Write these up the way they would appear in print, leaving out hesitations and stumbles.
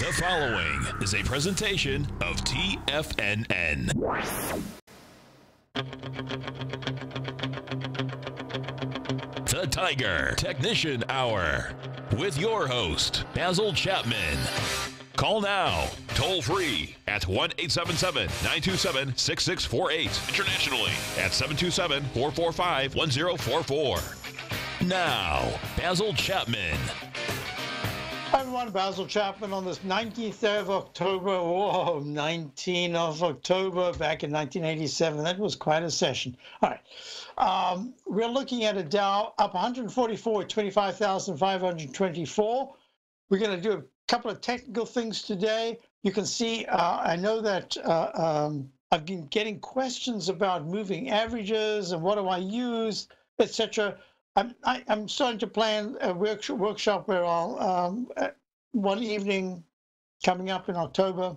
The following is a presentation of TFNN. The Tiger Technician Hour with your host, Basil Chapman. Call now, toll free at 1-877-927-6648. Internationally at 727-445-1044. Now, Basil Chapman. Hi everyone, Basil Chapman on this 19th of October. Whoa, 19th of October back in 1987. That was quite a session. All right. We're looking at a Dow up 144 at 25,524. We're going to do a couple of technical things today. You can see, I know that I've been getting questions about moving averages and what do I use, etc. I'm starting to plan a workshop where I'll, one evening coming up in October,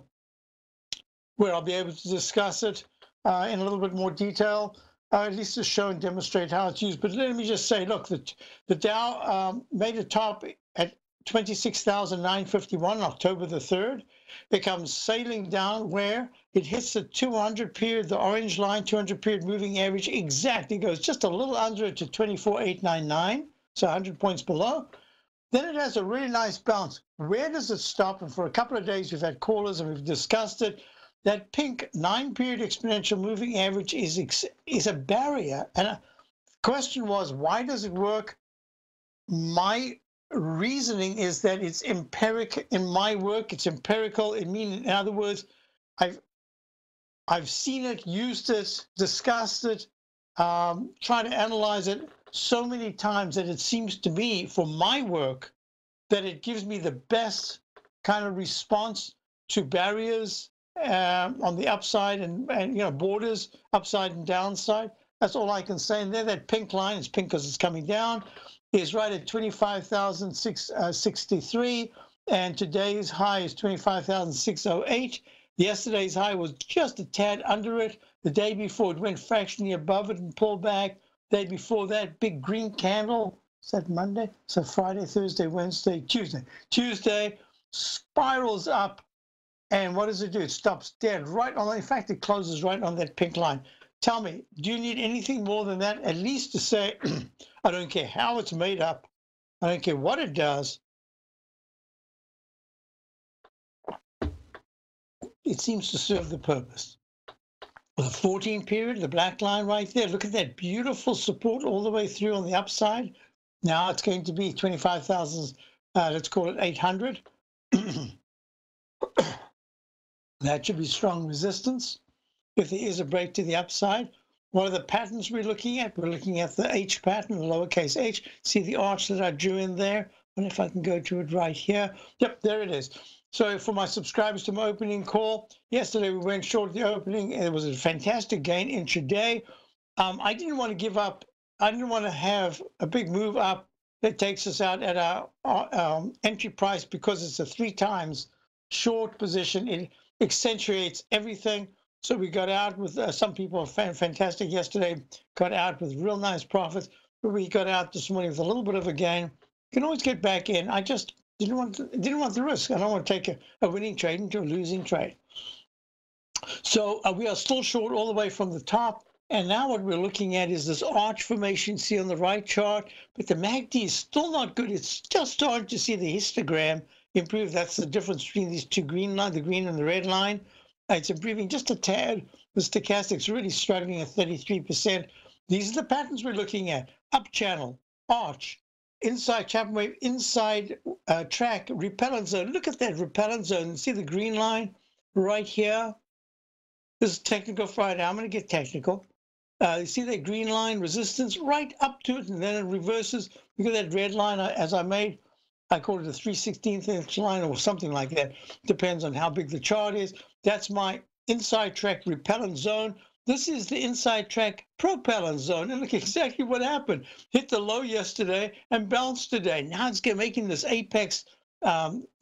where I'll be able to discuss it in a little bit more detail, at least to show and demonstrate how it's used. But let me just say, look, the Dow made a top at 26,951 on October the 3rd. It comes sailing down where it hits the 200 period, the orange line, 200 period moving average, exactly goes just a little under it to 24,899, so 100 points below. Then it has a really nice bounce. Where does it stop? And for a couple of days, we've had callers and we've discussed it. That pink 9-period exponential moving average is a barrier. And the question was, why does it work? My reasoning is that it's empiric in my work. It's empirical. It means, in other words, I've seen it, used it, discussed it, tried to analyze it so many times that it seems to me, for my work, that it gives me the best kind of response to barriers on the upside and borders, upside and downside. That's all I can say. And there, that pink line, it's pink because it's coming down, is right at 25,663, and today's high is 25,608. Yesterday's high was just a tad under it. The day before, it went fractionally above it and pulled back. The day before that, big green candle. Is that Monday? So Friday, Thursday, Wednesday, Tuesday. Tuesday spirals up, and what does it do? It stops dead right on. In fact, it closes right on that pink line. Tell me, do you need anything more than that? At least to say, I don't care how it's made up. I don't care what it does. It seems to serve the purpose. The 14 period, the black line right there, look at that beautiful support all the way through on the upside. Now it's going to be 25,000, let's call it 800. That should be strong resistance. If there is a break to the upside, what are the patterns we're looking at? We're looking at the H pattern, the lowercase h. See the arch that I drew in there? I wonder if I can go to it right here. Yep, there it is. So for my subscribers to my opening call, yesterday we went short the opening. It was a fantastic gain intraday. I didn't want to give up. I didn't want to have a big move up that takes us out at our entry price because it's a 3 times short position. It accentuates everything. So we got out with, some people were fantastic yesterday, got out with real nice profits. But we got out this morning with a little bit of a gain. You can always get back in. I just didn't want the risk. I don't want to take a winning trade into a losing trade. So we are still short all the way from the top. And now what we're looking at is this arch formation, see on the right chart. But the MACD is still not good. It's just starting to see the histogram improve. That's the difference between these two green lines, the green and the red line. It's improving just a tad. The stochastic's really struggling at 33%. These are the patterns we're looking at. Up channel, arch, inside Chapman wave, inside track, repellent zone. Look at that repellent zone. See the green line right here? This is Technical Friday. I'm going to get technical. You see that green line resistance right up to it, and then it reverses. Look at that red line as I made. I call it a 3/16th inch line or something like that. Depends on how big the chart is. That's my inside track repellent zone. This is the inside track propellant zone. And look exactly what happened. Hit the low yesterday and bounced today. Now it's making this apex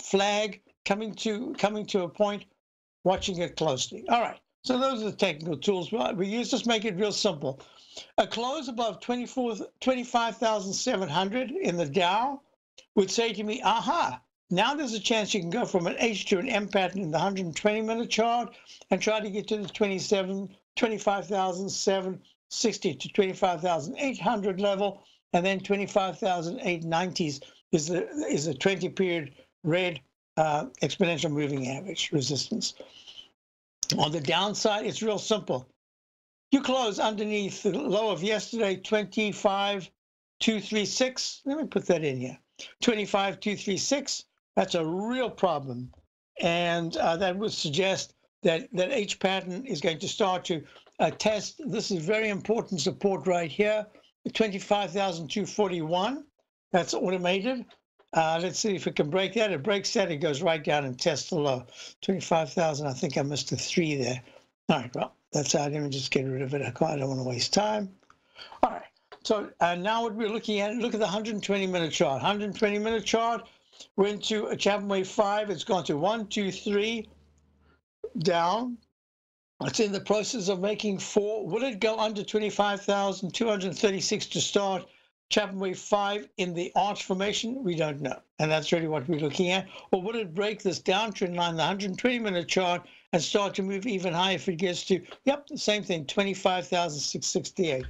flag coming to a point, watching it closely. All right. So those are the technical tools we use. Just make it real simple. A close above 25,700 in the Dow would say to me, aha, Now there's a chance you can go from an H to an M pattern in the 120-minute chart and try to get to the 25,760 to 25,800 level, and then 25,890s is the 20-period red exponential moving average resistance. On the downside, it's real simple. You close underneath the low of yesterday, 25,236. Let me put that in here. 25,236. That's a real problem. And that would suggest that H pattern is going to start to test. This is very important support right here, 25,241. That's automated. Let's see if it can break that. It breaks that, it goes right down and tests the low. 25,000, I think I missed a 3 there. All right, well, that's how. Let me just get rid of it. I don't want to waste time. All right, so now what we're looking at, look at the 120-minute chart. 120-minute chart, we're into a Chapman wave 5. It's gone to 1, 2, 3, down. It's in the process of making 4. Will it go under 25,236 to start Chapman wave 5 in the arch formation? We don't know. And that's really what we're looking at. Or would it break this downtrend line, the 120-minute chart, and start to move even higher if it gets to, yep, the same thing, 25,668.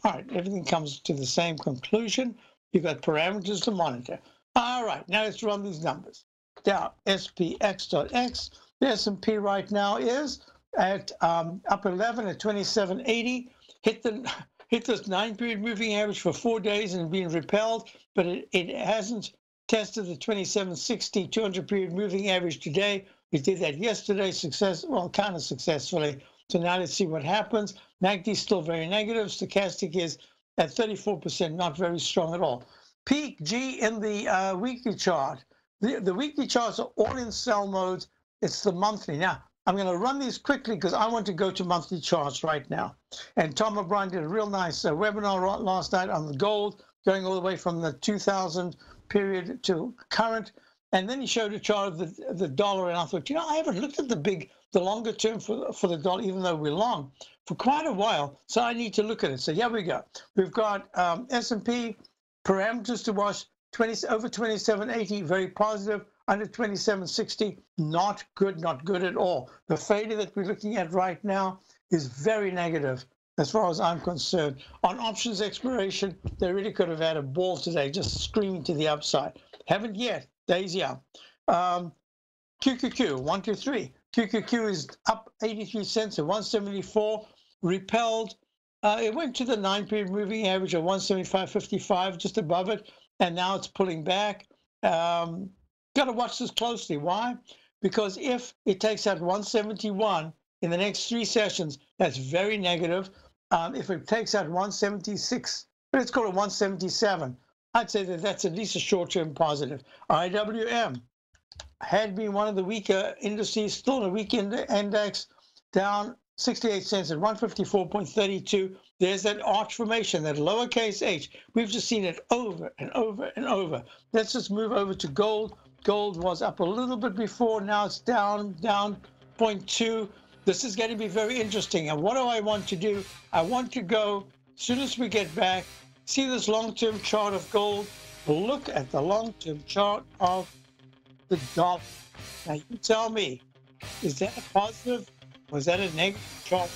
All right, everything comes to the same conclusion. You've got parameters to monitor. All right, now let's run these numbers. Dow SPX.X, the S&P right now is at up 11 at 2780. Hit this 9-period moving average for 4 days and been repelled, but it hasn't tested the 2760 200-period moving average today. We did that yesterday, kind of successfully. So now let's see what happens. MACD is still very negative. Stochastic is at 34%, not very strong at all. Peak G in the weekly chart. The weekly charts are all in sell modes. It's the monthly. Now, I'm going to run these quickly because I want to go to monthly charts right now. And Tom O'Brien did a real nice webinar last night on the gold, going all the way from the 2000 period to current. And then he showed a chart of the dollar, and I thought, you know, I haven't looked at the longer term for the dollar, even though we're long, for quite a while. So I need to look at it. So here we go. We've got S&P parameters to watch, over 2780, very positive. Under 2760, not good at all. The failure that we're looking at right now is very negative as far as I'm concerned. On options expiration, they really could have had a ball today, just screaming to the upside. Haven't yet. Days young. QQQ, 1, 2, 3. QQQ is up 83 cents at 174, repelled. It went to the 9-period moving average of 175.55, just above it, and now it's pulling back. Got to watch this closely. Why? Because if it takes out 171 in the next 3 sessions, that's very negative. If it takes out 176, let's call it 177, I'd say that that's at least a short-term positive. IWM had been one of the weaker indices, still in a weak index, down 68 cents at 154.32. There's that arch formation, that lowercase h. We've just seen it over and over and over. Let's just move over to gold. Gold was up a little bit before. Now it's down 0.2. This is going to be very interesting. And what do I want to do? I want to go, as soon as we get back, see this long-term chart of gold. Look at the long-term chart of the dollar. Now you tell me, is that a positive or is that a negative chart?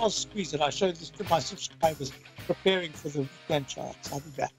I'll squeeze it. I showed this to my subscribers preparing for the weekend charts. I'll be back.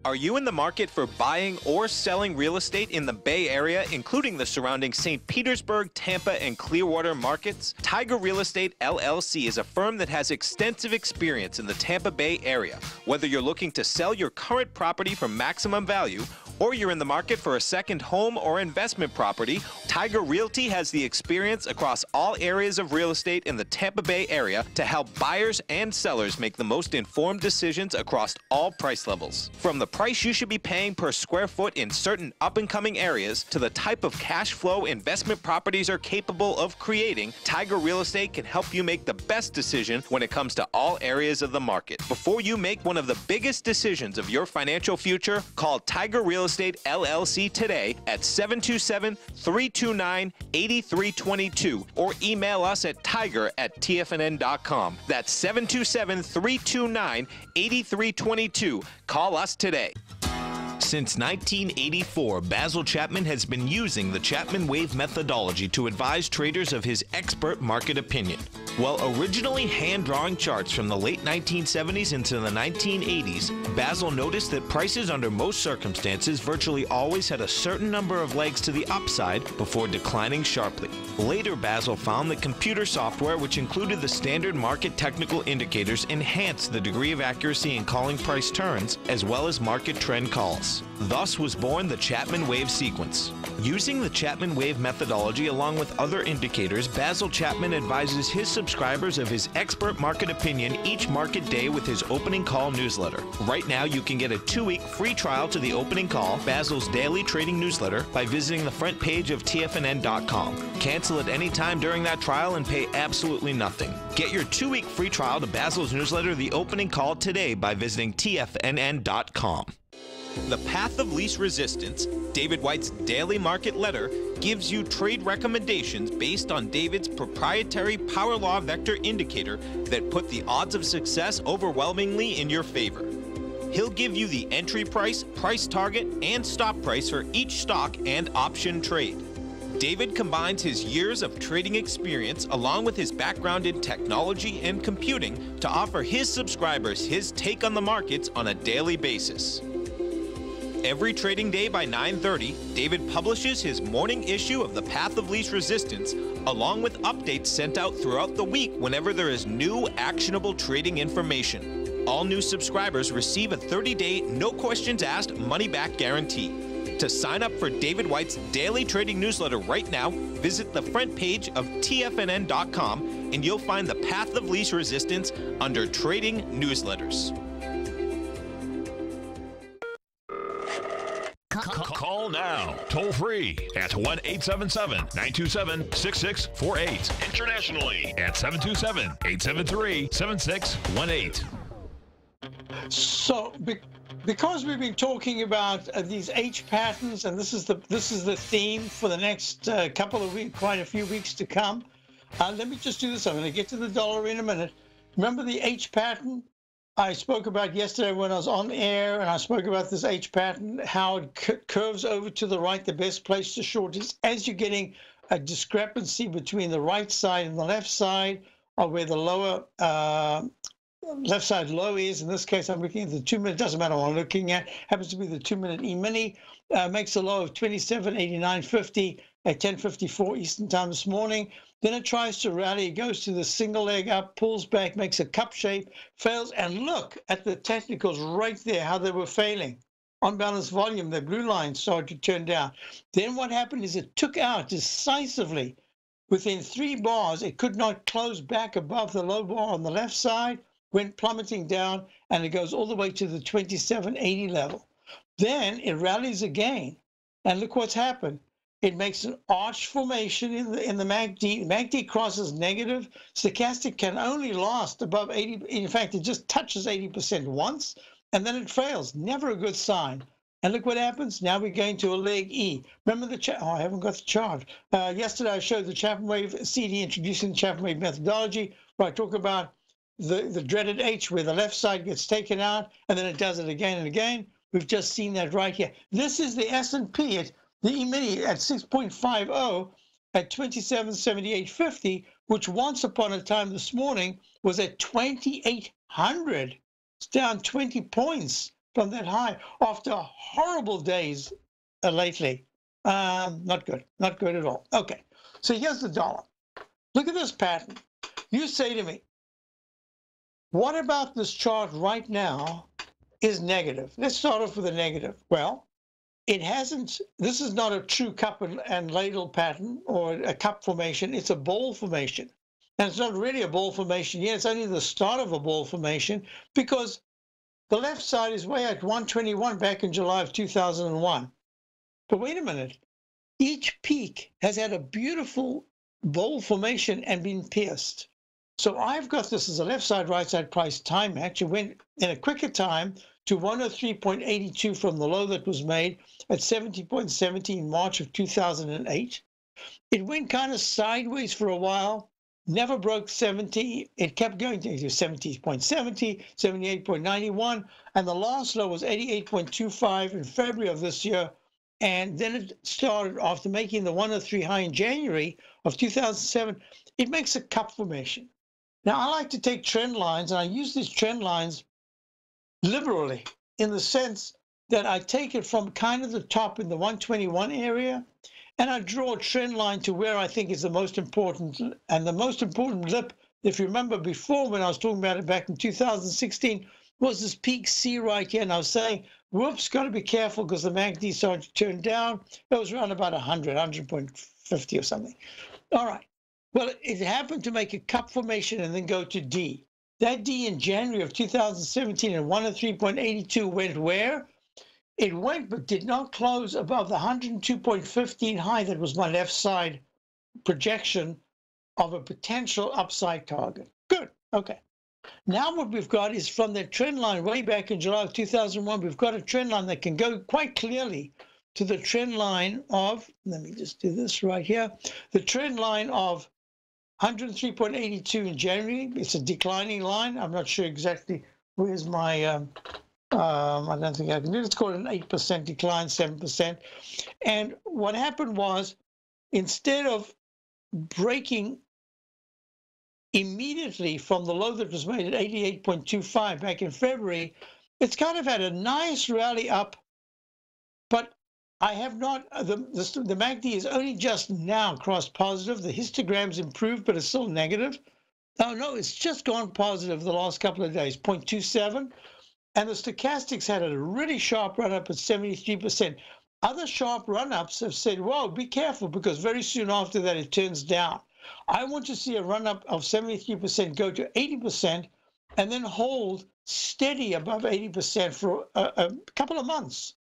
Are you in the market for buying or selling real estate in the Bay Area, including the surrounding St. Petersburg, Tampa, and Clearwater markets? Tiger Real Estate LLC is a firm that has extensive experience in the Tampa Bay area. Whether you're looking to sell your current property for maximum value, or you're in the market for a second home or investment property, Tiger Realty has the experience across all areas of real estate in the Tampa Bay area to help buyers and sellers make the most informed decisions across all price levels. From the price you should be paying per square foot in certain up-and-coming areas to the type of cash flow investment properties are capable of creating, Tiger Real Estate can help you make the best decision when it comes to all areas of the market. Before you make one of the biggest decisions of your financial future, call Tiger Real Estate LLC today at 727-329-8322 or email us at tiger@tfnn.com. That's 727-329-8322. Call us today. Since 1984, Basil Chapman has been using the Chapman Wave methodology to advise traders of his expert market opinion. While originally hand-drawing charts from the late 1970s into the 1980s, Basil noticed that prices under most circumstances virtually always had a certain number of legs to the upside before declining sharply. Later, Basil found that computer software, which included the standard market technical indicators, enhanced the degree of accuracy in calling price turns, as well as market trend calls. Thus was born the Chapman Wave sequence. Using the Chapman Wave methodology along with other indicators, Basil Chapman advises his subscribers of his expert market opinion each market day with his opening call newsletter. Right now, you can get a 2-week free trial to the opening call, Basil's daily trading newsletter, by visiting the front page of TFNN.com. Cancel at any time during that trial and pay absolutely nothing. Get your 2-week free trial to Basil's newsletter, The Opening Call, today by visiting TFNN.com. The Path of Least Resistance, David White's daily market letter, gives you trade recommendations based on David's proprietary power law vector indicator that put the odds of success overwhelmingly in your favor. He'll give you the entry price, price target, and stop price for each stock and option trade. David combines his years of trading experience along with his background in technology and computing to offer his subscribers his take on the markets on a daily basis. Every trading day by 9:30, David publishes his morning issue of The Path of Least Resistance, along with updates sent out throughout the week whenever there is new actionable trading information. All new subscribers receive a 30-day, no questions asked, money-back guarantee. To sign up for David White's daily trading newsletter right now, visit the front page of TFNN.com and you'll find The Path of Least Resistance under Trading Newsletters. Call now, toll free at 1-877-927-6648. Internationally at 727-873-7618. So, because we've been talking about these H patterns, and this is the theme for the next couple of weeks, quite a few weeks to come. Let me just do this. I'm going to get to the dollar in a minute. Remember the H pattern I spoke about yesterday when I was on air, and I spoke about this H pattern, how it curves over to the right. The best place to short is as you're getting a discrepancy between the right side and the left side, or where the lower left side low is. In this case, I'm looking at the 2-minute. Doesn't matter what I'm looking at. Happens to be the 2-minute E-mini. Makes a low of 27.8950 at 10:54 Eastern time this morning. Then it tries to rally. It goes to the single leg up, pulls back, makes a cup shape, fails. And look at the technicals right there, how they were failing. On balance volume, the blue line started to turn down. Then what happened is it took out decisively. Within 3 bars, it could not close back above the low bar on the left side, went plummeting down, and it goes all the way to the 27.80 level. Then it rallies again. And look what's happened. It makes an arch formation in the MACD. MACD crosses negative. Stochastic can only last above 80. In fact, it just touches 80% once, and then it fails. Never a good sign. And look what happens. Now we're going to a leg E. Remember the chart? Oh, I haven't got the chart. Yesterday I showed the Chapman Wave CD, introducing the Chapman Wave methodology, where I talk about the dreaded H, where the left side gets taken out, and then it does it again and again. We've just seen that right here. This is the S&P. The E-mini at 6.50 at 27.7850, which once upon a time this morning was at 2,800. It's down 20 points from that high after horrible days lately. Not good. Not good at all. Okay, so here's the dollar. Look at this pattern. You say to me, what about this chart right now is negative? Let's start off with a negative. Well, it hasn't, this is not a true cup and ladle pattern or a cup formation. It's a ball formation. And it's not really a ball formation yet. It's only the start of a ball formation because the left side is way at 121 back in July of 2001. But wait a minute. Each peak has had a beautiful ball formation and been pierced. So I've got this as a left side, right side price time match. It went in a quicker time to 103.82 from the low that was made at 70.70 in March of 2008. It went kind of sideways for a while, never broke 70. It kept going to 70.70, 78.91, and the last low was 88.25 in February of this year. And then it started, after making the 103 high in January of 2007, it makes a cup formation. Now, I like to take trend lines, and I use these trend lines liberally in the sense that I take it from kind of the top in the 121 area, and I draw a trend line to where I think is the most important. And the most important lip, if you remember before when I was talking about it back in 2016, was this peak C right here. And I was saying, whoops, got to be careful because the MACD started to turn down. It was around about 100.50 or something. All right. Well, it happened to make a cup formation and then go to D. That D in January of 2017 at 103.82 went where? It went, but did not close above the 102.15 high. That was my left side projection of a potential upside target. Good. Okay. Now what we've got is from that trend line way back in July of 2001, we've got a trend line that can go quite clearly to the trend line of, let me just do this right here, the trend line of 103.82 in January. It's a declining line. I'm not sure exactly where's my, I don't think I can do it. Let's call it an 8% decline, 7%. And what happened was, instead of breaking immediately from the low that was made at 88.25 back in February, it's kind of had a nice rally up, but I have not, the MACD is only just now crossed positive. The histogram's improved, but it's still negative. Oh no, it's just gone positive the last couple of days, 0.27. And the stochastics had a really sharp run up at 73%. Other sharp run ups have said, whoa, be careful, because very soon after that it turns down. I want to see a run up of 73% go to 80% and then hold steady above 80% for a couple of months.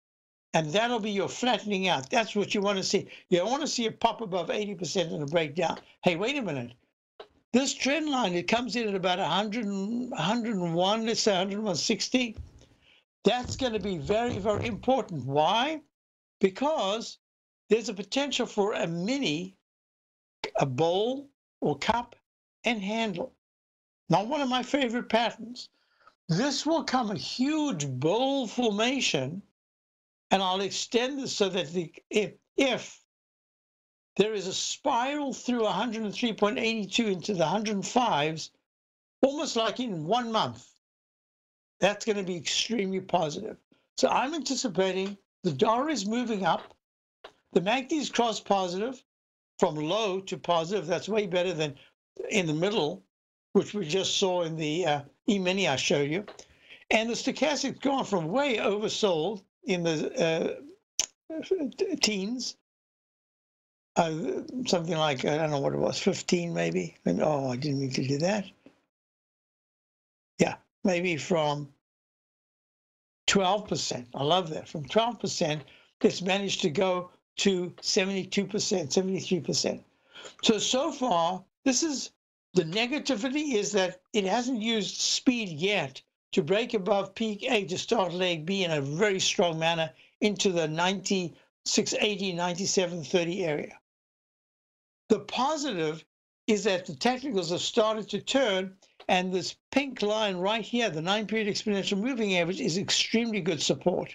And that'll be your flattening out. That's what you want to see. You don't want to see a pop above 80% and a breakdown. Hey, wait a minute. This trend line, it comes in at about 100, 101, let's say 160. That's going to be very, very important. Why? Because there's a potential for a mini, a bowl or cup and handle. Not one of my favorite patterns. This will come a huge bowl formation, and I'll extend this so that if there is a spiral through 103.82 into the 105s, almost like in 1 month, that's going to be extremely positive. So I'm anticipating the dollar is moving up. The MACD is cross positive from low to positive. That's way better than in the middle, which we just saw in the E-mini I showed you. And the stochastic's gone from way oversold in the teens, something like, I don't know what it was, 15 maybe. And, oh, I didn't mean to do that. Yeah, maybe from 12%. I love that. From 12%, it's managed to go to 72%, 73%. So far, this is, the negativity is that it hasn't used speed yet to break above peak A to start leg B in a very strong manner into the 96.80, 97.30 area. The positive is that the technicals have started to turn, and this pink line right here, the 9-period exponential moving average, is extremely good support.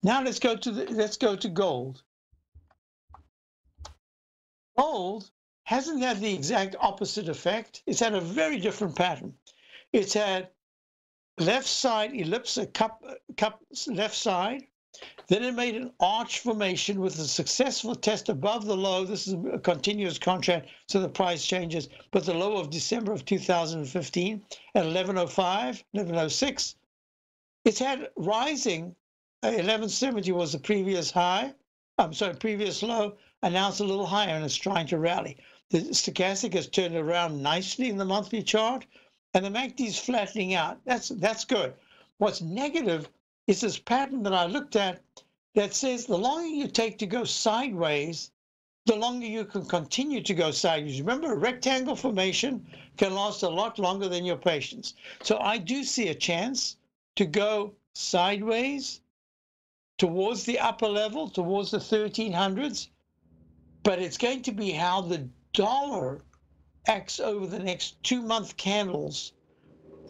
Now let's go to gold. Gold hasn't had the exact opposite effect. It's had a very different pattern. It's had left side ellipse, a cup left side. Then it made an arch formation with a successful test above the low. This is a continuous contract, so the price changes, but the low of December of 2015 at 1105, 1106. It's had rising, 1170 was the previous high. I'm sorry, previous low, and now it's a little higher and it's trying to rally. The stochastic has turned around nicely in the monthly chart, and the MACD is flattening out. That's good. What's negative is this pattern that I looked at that says the longer you take to go sideways, the longer you can continue to go sideways. Remember, a rectangle formation can last a lot longer than your patience. So I do see a chance to go sideways towards the upper level, towards the 1300s, but it's going to be how the dollar acts over the next 2-month candles,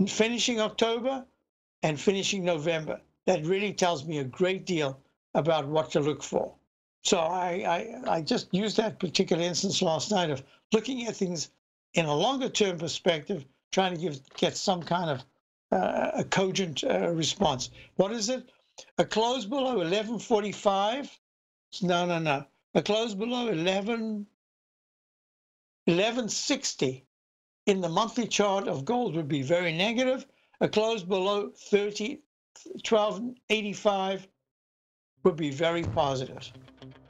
finishing October and finishing November. That really tells me a great deal about what to look for. So I just used that particular instance last night of looking at things in a longer term perspective, trying to get some kind of a cogent response. What is it? A close below 1145? No. A close below 1160 in the monthly chart of gold would be very negative. A close below 1285 would be very positive.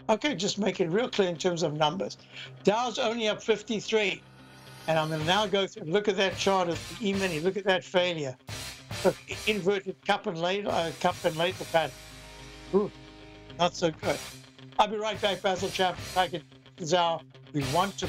Okay, just make it real clear in terms of numbers. Dow's only up 53. And I'm going to now go through, look at that chart of the E-mini, look at that failure. Look, inverted cup and ladle pattern. Ooh, not so good. I'll be right back, Basil Chapman. Tiger Zhao. We want to.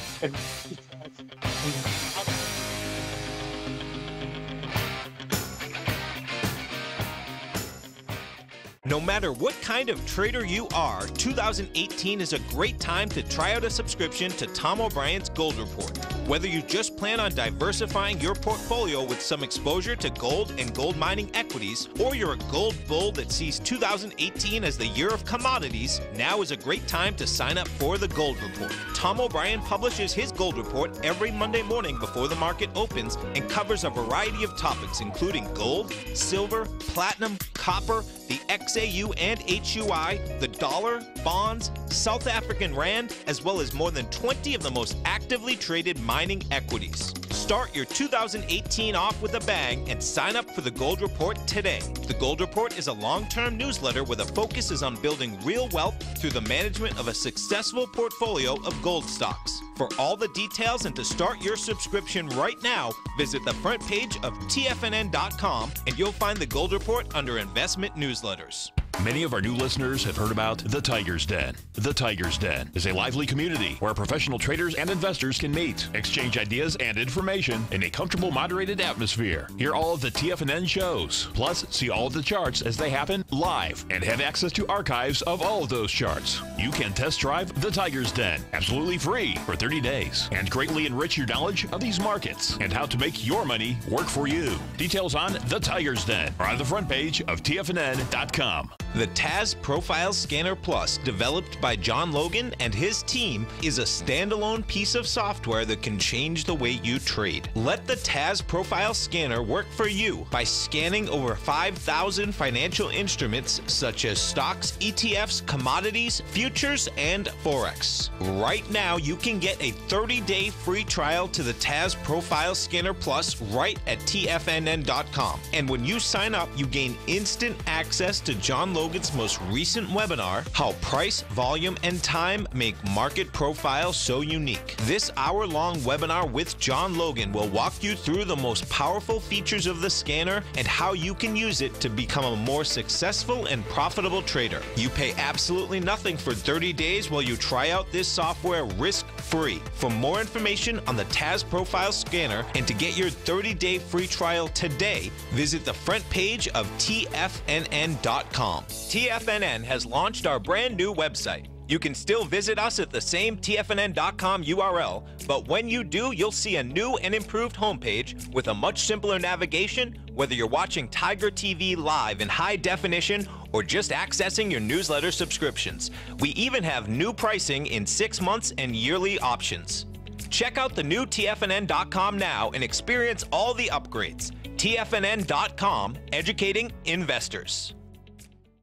No matter what kind of trader you are, 2018 is a great time to try out a subscription to Tom O'Brien's Gold Report. Whether you just plan on diversifying your portfolio with some exposure to gold and gold mining equities, or you're a gold bull that sees 2018 as the year of commodities, now is a great time to sign up for the Gold Report. Tom O'Brien publishes his Gold Report every Monday morning before the market opens and covers a variety of topics including gold, silver, platinum, copper, the XAU and HUI, the dollar, bonds, South African rand, as well as more than 20 of the most actively traded mining equities. Start your 2018 off with a bang and sign up for the Gold Report today. The Gold Report is a long-term newsletter where the focus is on building real wealth through the management of a successful portfolio of gold stocks. For all the details and to start your subscription right now, visit the front page of TFNN.com and you'll find the Gold Report under Investment Newsletters. Many of our new listeners have heard about The Tiger's Den. The Tiger's Den is a lively community where professional traders and investors can meet, exchange ideas and information in a comfortable, moderated atmosphere. Hear all of the TFNN shows, plus see all of the charts as they happen live and have access to archives of all of those charts. You can test drive The Tiger's Den absolutely free for 30 days and greatly enrich your knowledge of these markets and how to make your money work for you. Details on The Tiger's Den are on the front page of TFNN.com. The TAS Profile Scanner Plus, developed by John Logan and his team, is a standalone piece of software that can change the way you trade. Let the TAS Profile Scanner work for you by scanning over 5,000 financial instruments such as stocks, ETFs, commodities, futures, and Forex. Right now, you can get a 30-day free trial to the TAS Profile Scanner Plus right at TFNN.com. And when you sign up, you gain instant access to John Logan's most recent webinar, How Price, Volume, and Time Make Market Profile So Unique. This hour-long webinar with John Logan will walk you through the most powerful features of the scanner and how you can use it to become a more successful and profitable trader. You pay absolutely nothing for 30 days while you try out this software risk-free. For more information on the TAS Profile Scanner and to get your 30-day free trial today, visit the front page of TFNN.com. TFNN has launched our brand new website. You can still visit us at the same TFNN.com URL, but when you do, you'll see a new and improved homepage with a much simpler navigation, whether you're watching Tiger TV live in high definition or just accessing your newsletter subscriptions. We even have new pricing in 6 months and yearly options. Check out the new TFNN.com now and experience all the upgrades. TFNN.com, educating investors.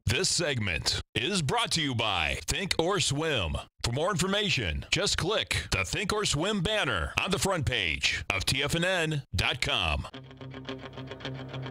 This segment is brought to you by Think or Swim. For more information, just click the Think or Swim banner on the front page of TFNN.com.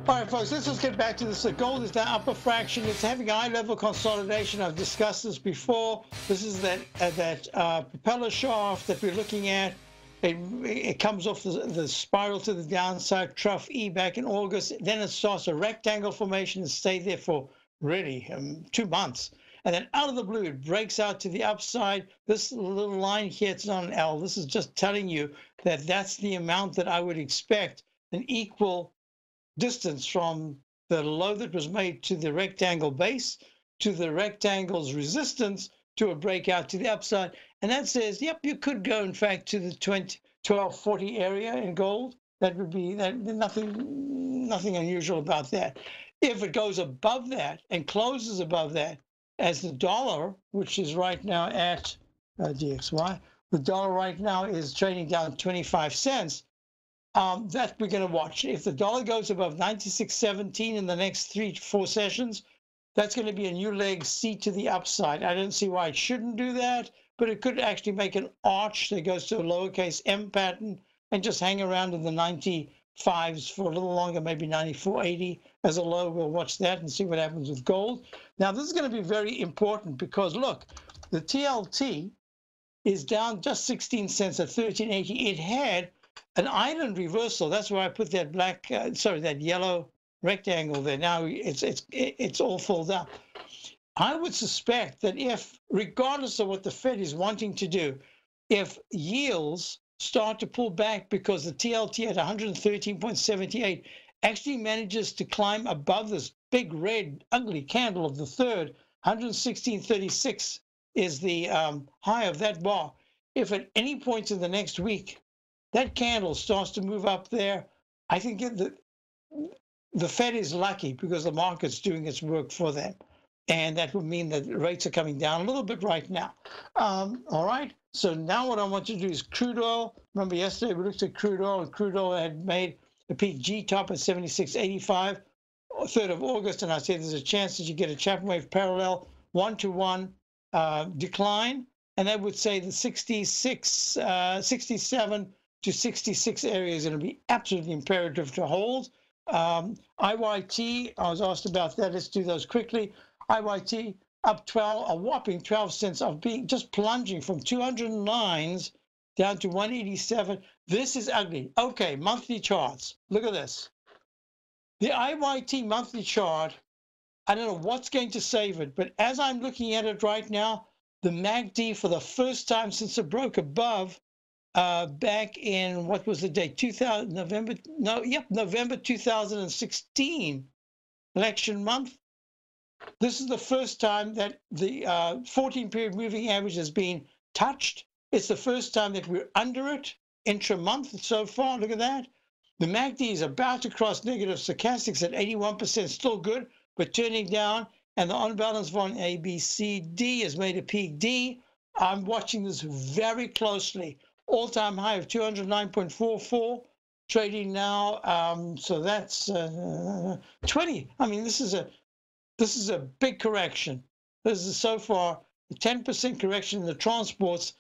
All right, folks, let's just get back to this. Gold is down upper fraction. It's having eye-level consolidation. I've discussed this before. This is that propeller shaft that we're looking at. It comes off the spiral to the downside, trough E back in August. Then it starts a rectangle formation and stayed there for really 2 months. And then out of the blue, it breaks out to the upside. This little line here, it's not an L. This is just telling you that that's the amount that I would expect, an equal distance from the low that was made to the rectangle base, to the rectangle's resistance, to a breakout to the upside. And that says, yep, you could go, in fact, to the 1240 area in gold. That would be that. Nothing unusual about that. If it goes above that and closes above that, as the dollar, which is right now at DXY, the dollar right now is trading down 25 cents. That we're going to watch. If the dollar goes above 96.17 in the next 3 to 4 sessions, that's going to be a new leg C to the upside. I don't see why it shouldn't do that, but it could actually make an arch that goes to a lowercase m pattern and just hang around in the 95s for a little longer, maybe 94.80 as a low. We'll watch that and see what happens with gold. Now, this is going to be very important because, look, the TLT is down just 16 cents at 13.80. It had an island reversal. That's why I put that that yellow rectangle there. Now it's all filled up. I would suspect that if, regardless of what the Fed is wanting to do, if yields start to pull back because the TLT at 113.78 actually manages to climb above this big red ugly candle of the third, 116.36 is the high of that bar. If at any point in the next week that candle starts to move up there, I think the Fed is lucky because the market's doing its work for them. And that would mean that rates are coming down a little bit right now. All right. So now what I want to do is crude oil. Remember yesterday we looked at crude oil, and crude oil had made a peak G top at 76.85, 3rd of August. And I said there's a chance that you get a Chapman wave parallel 1-to-1 decline. And that would say the 67 to 66 area is going to be absolutely imperative to hold. IYT, I was asked about that. Let's do those quickly. IYT up 12, a whopping 12 cents of being just plunging from 209s down to 187. This is ugly. Okay, monthly charts. Look at this. The IYT monthly chart, I don't know what's going to save it, but as I'm looking at it right now, the MACD for the first time since it broke above back in, what was the date? November 2016, election month. This is the first time that the 14-period moving average has been touched. It's the first time that we're under it intra-month so far. Look at that. The MACD is about to cross negative stochastics at 81%, still good, but turning down. And the on-balance von ABCD has made a peak D. I'm watching this very closely. All-time high of 209.44, trading now. So that's 20. I mean, this is a big correction. This is so far a 10% correction in the transports.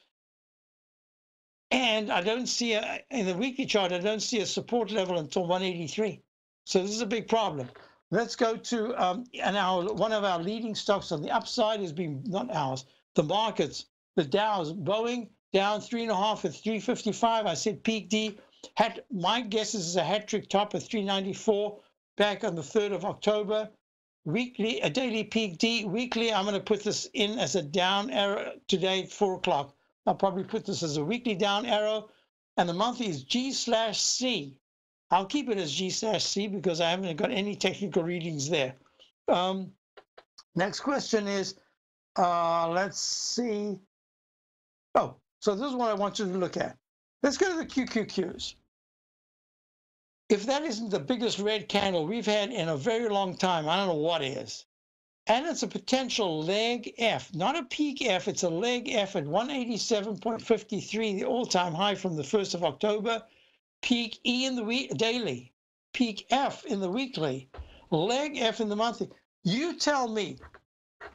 And I don't see, in the weekly chart, I don't see a support level until 183. So this is a big problem. Let's go to one of our leading stocks on the upside has been, not ours, the markets. The Dow's Boeing down 3.5 at 355. I said peak D. My guess is a hat trick top at 394 back on the 3rd of October. Weekly, a daily peak D. Weekly, I'm going to put this in as a down arrow today at 4 o'clock. I'll probably put this as a weekly down arrow. And the monthly is G/C. I'll keep it as G/C because I haven't got any technical readings there. Next question is, let's see. Oh, so this is what I want you to look at. Let's go to the QQQs. If that isn't the biggest red candle we've had in a very long time, I don't know what is. And it's a potential leg F, not a peak F, it's a leg F at 187.53, the all-time high from the 1st of October. Peak E in the daily, peak F in the weekly, leg F in the monthly. You tell me,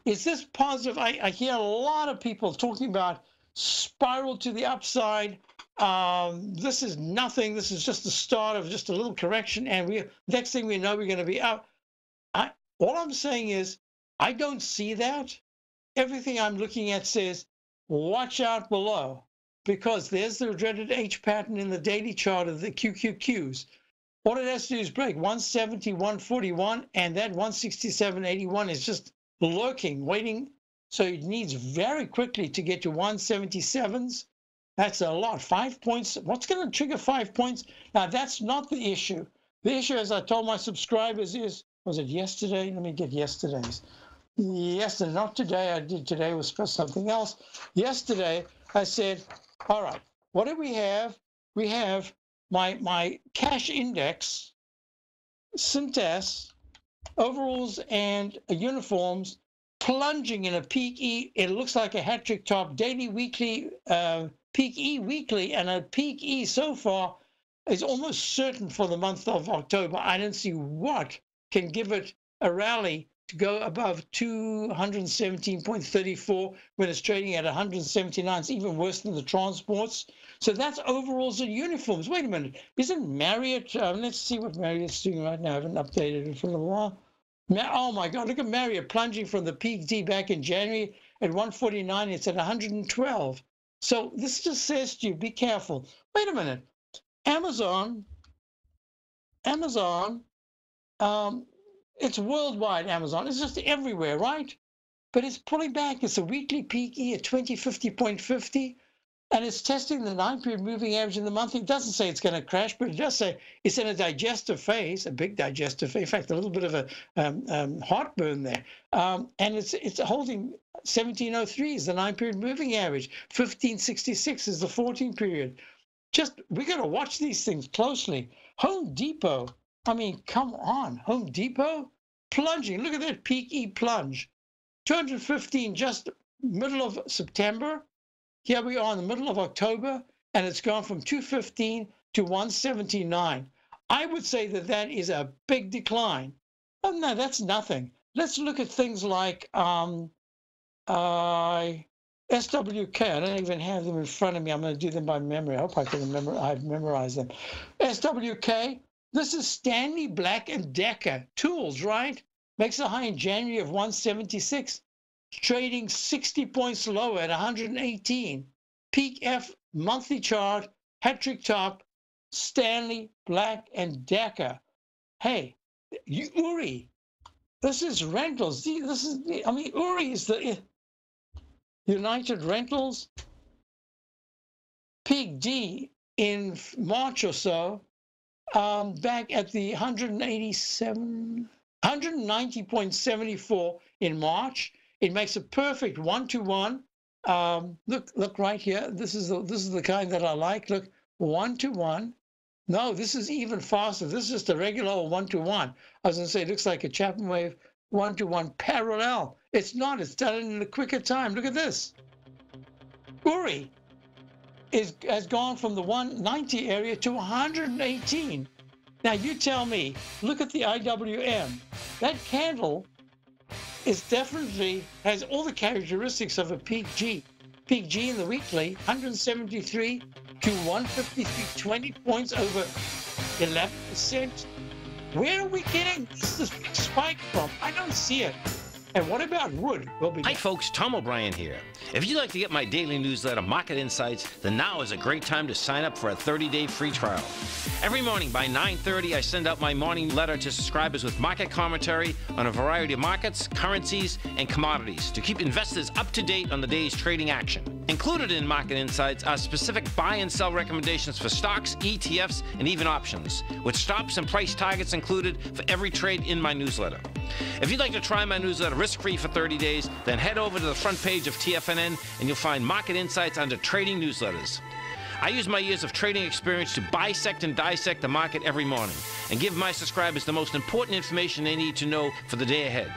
is this positive? I hear a lot of people talking about spiral to the upside. This is nothing. This is just the start of just a little correction. And next thing we know, we're going to be up. All I'm saying is, I don't see that. Everything I'm looking at says, watch out below, because there's the dreaded H pattern in the daily chart of the QQQs. All it has to do is break 170, 141, and that 167.81 is just lurking, waiting. So it needs very quickly to get to 177s. That's a lot. 5 points. What's going to trigger 5 points? Now, that's not the issue. The issue, as I told my subscribers, is, was it yesterday? Let me get yesterday's. Yesterday, not today. I did today was something else. Yesterday, I said, all right, what do we have? we have my cash index, Cintas, overalls and uniforms plunging in a peak E. It looks like a hat trick top, daily, weekly, peak E weekly, and a peak E so far is almost certain for the month of October. I don't see what can give it a rally to go above 217.34 when it's trading at 179. It's even worse than the transports. So that's overalls and uniforms. Wait a minute. Isn't Marriott, let's see what Marriott's doing right now. I haven't updated it for a little while. Oh my God, look at Marriott plunging from the peak D back in January at 149. It's at 112. So this just says to you, be careful. Wait a minute. Amazon, it's worldwide Amazon. It's just everywhere, right? But it's pulling back. It's a weekly peak E at 2050.50, and it's testing the 9-period moving average in the monthly. It doesn't say it's going to crash, but it does say it's in a digestive phase, a big digestive phase. In fact, a little bit of a heartburn there. And it's holding 1703 is the 9-period moving average. 1566 is the 14-period. We got to watch these things closely. Home Depot, I mean, come on. Home Depot plunging. Look at that peak E plunge. 215 just middle of September. Here we are in the middle of October, and it's gone from 215 to 179. I would say that that is a big decline. Oh, no, that's nothing. Let's look at things like SWK. I don't even have them in front of me. I'm going to do them by memory. I hope I can remember. I've memorized them. SWK. This is Stanley Black & Decker tools, right? Makes a high in January of 176, trading 60 points lower at 118. Peak F monthly chart, hat trick top, Stanley Black & Decker. Hey, Uri. This is rentals. This is, I mean, Uri is the United Rentals. Peak D in March or so, back at the 190.74 in March. It makes a perfect 1-to-1. Look right here. This is the kind that I like. Look, 1-to-1. No, this is even faster. This is just a regular old 1-to-1. I was going to say it looks like a Chapman wave 1-to-1 parallel. It's not. It's done in a quicker time. Look at this. Uri has gone from the 190 area to 118. Now you tell me, look at the IWM. That candle is definitely has all the characteristics of a peak G. Peak G in the weekly, 173 to 153, 20 points over 11%. Where are we getting this big spike from? I don't see it. And what about wood? Hi folks, Tom O'Brien here. If you'd like to get my daily newsletter, Market Insights, then now is a great time to sign up for a 30-day free trial. Every morning by 9:30, I send out my morning letter to subscribers with market commentary on a variety of markets, currencies, and commodities to keep investors up to date on the day's trading action. Included in Market Insights are specific buy and sell recommendations for stocks, ETFs, and even options, with stops and price targets included for every trade in my newsletter. If you'd like to try my newsletter risk-free for 30 days, then head over to the front page of TFNN and you'll find Market Insights under Trading Newsletters. I use my years of trading experience to bisect and dissect the market every morning and give my subscribers the most important information they need to know for the day ahead.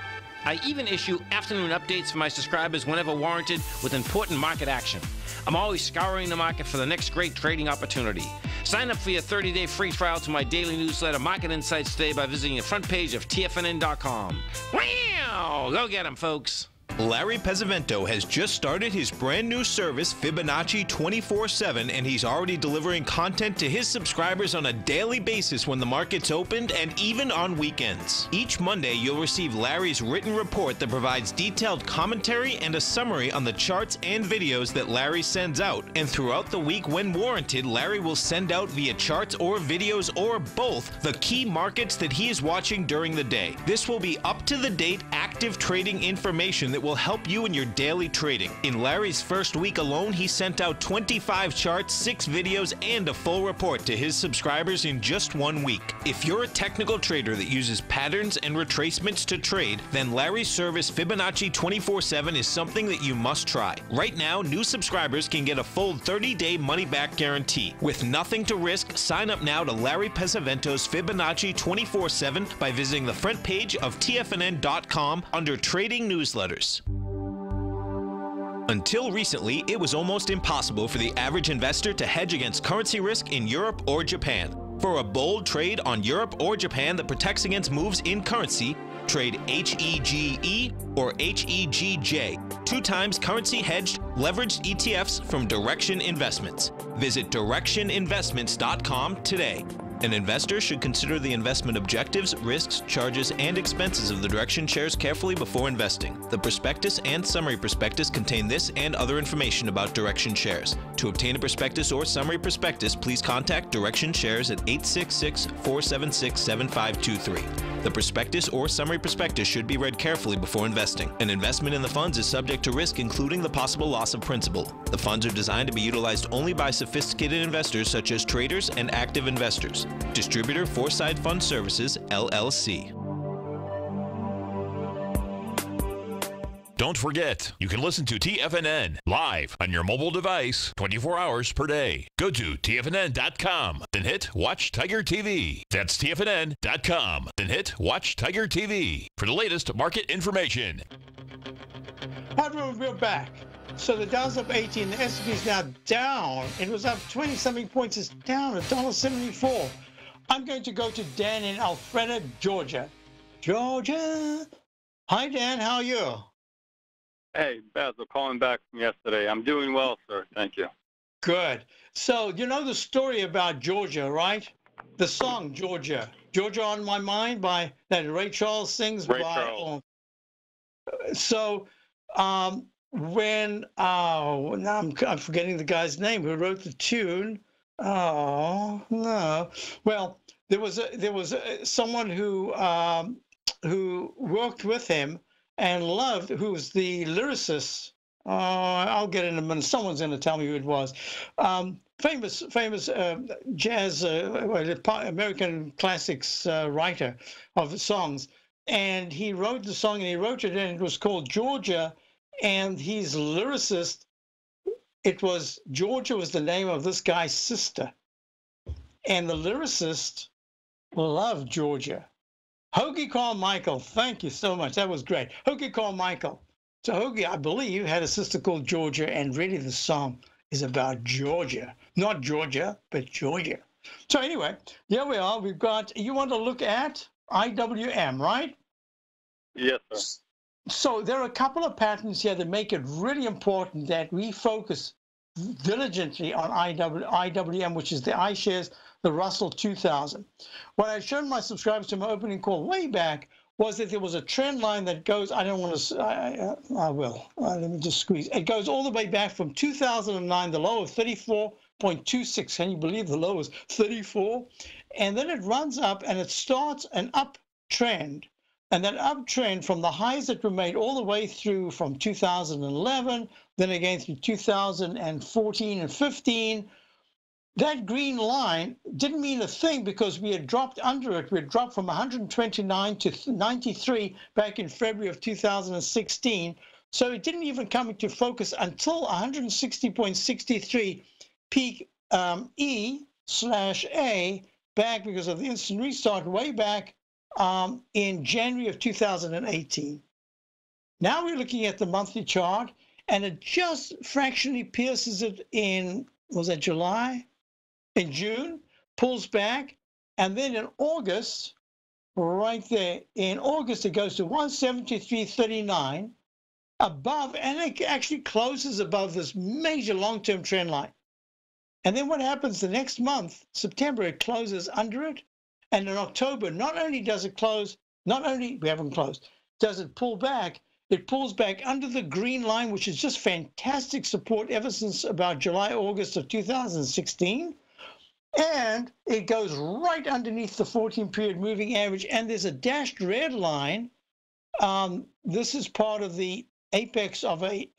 I even issue afternoon updates for my subscribers whenever warranted with important market action. I'm always scouring the market for the next great trading opportunity. Sign up for your 30-day free trial to my daily newsletter, Market Insights, today by visiting the front page of TFNN.com. Wow! Go get 'em, folks. Larry Pesavento has just started his brand new service, Fibonacci 24/7, and he's already delivering content to his subscribers on a daily basis when the market's opened and even on weekends. Each Monday, you'll receive Larry's written report that provides detailed commentary and a summary on the charts and videos that Larry sends out. And throughout the week, when warranted, Larry will send out via charts or videos or both the key markets that he is watching during the day. This will be up-to-the-date active trading information that will help you in your daily trading. In Larry's first week alone, he sent out 25 charts, 6 videos, and a full report to his subscribers in just 1 week. If you're a technical trader that uses patterns and retracements to trade, then Larry's service Fibonacci 24/7 is something that you must try. Right now, new subscribers can get a full 30-day money-back guarantee. With nothing to risk, sign up now to Larry Pesavento's Fibonacci 24/7 by visiting the front page of TFNN.com under Trading Newsletters. Until recently, it was almost impossible for the average investor to hedge against currency risk in Europe or Japan. For a bold trade on Europe or Japan that protects against moves in currency, trade HEGE or HEGJ, 2 times currency hedged leveraged ETFs from Direction Investments. Visit directioninvestments.com today. An investor should consider the investment objectives, risks, charges, and expenses of the Direction shares carefully before investing. The prospectus and summary prospectus contain this and other information about Direction shares. To obtain a prospectus or summary prospectus, please contact Direction shares at 866-476-7523. The prospectus or summary prospectus should be read carefully before investing. An investment in the funds is subject to risk, including the possible loss of principal. The funds are designed to be utilized only by sophisticated investors such as traders and active investors. Distributor Foreside Fund Services, LLC. Don't forget, you can listen to TFNN live on your mobile device 24 hours per day. Go to TFNN.com, then hit Watch Tiger TV. That's TFNN.com, then hit Watch Tiger TV for the latest market information. All right, we're back. So the Dow's up 18, the S&P is now down. It was up 20-something points. It's down $1.74. I'm going to go to Dan in Alpharetta, Georgia. Georgia. Hi, Dan. How are you? Hey, Basil, calling back from yesterday. I'm doing well, sir. Thank you. Good. So you know the story about Georgia, right? The song Georgia. Georgia on My Mind by that Ray Charles sings. Ray Charles. So when now I'm forgetting the guy's name who wrote the tune. Oh no! Well, there was someone who worked with him and loved, who was the lyricist. I'll get in a minute. Someone's going to tell me who it was. Famous jazz, American classics writer of songs, and he wrote the song, and he wrote it, and it was called Georgia. And his lyricist, Georgia was the name of this guy's sister. And the lyricist loved Georgia. Hoagie Carmichael, thank you so much. That was great. Hoagie Carmichael. So Hoagie, I believe, had a sister called Georgia, and really the song is about Georgia. Not Georgia, but Georgia. So anyway, here we are. We've got, you want to look at IWM, right? Yes, sir. So there are a couple of patterns here that make it really important that we focus diligently on IWM, which is the iShares, the Russell 2000. What I showed my subscribers to my opening call way back was that there was a trend line that goes, I don't want to, I will, let me just squeeze. It goes all the way back from 2009, the low of 34.26. Can you believe the low is 34? And then it runs up and it starts an uptrend. And that uptrend from the highs that were made all the way through from 2011, then again through 2014 and 15, that green line didn't mean a thing because we had dropped under it. We had dropped from 129 to 93 back in February of 2016. So it didn't even come into focus until 160.63 peak E/A back because of the instant restart way back in January of 2018. Now we're looking at the monthly chart, and it just fractionally pierces it in, was that July? In June, pulls back, and then in August, right there, in August, it goes to 173.39 above, and it actually closes above this major long-term trend line. And then what happens the next month, September, it closes under it. And in October, not only does it close, we haven't closed, does it pull back, it pulls back under the green line, which is just fantastic support ever since about July, August of 2016. And it goes right underneath the 14-period moving average. And there's a dashed red line. This is part of the apex of a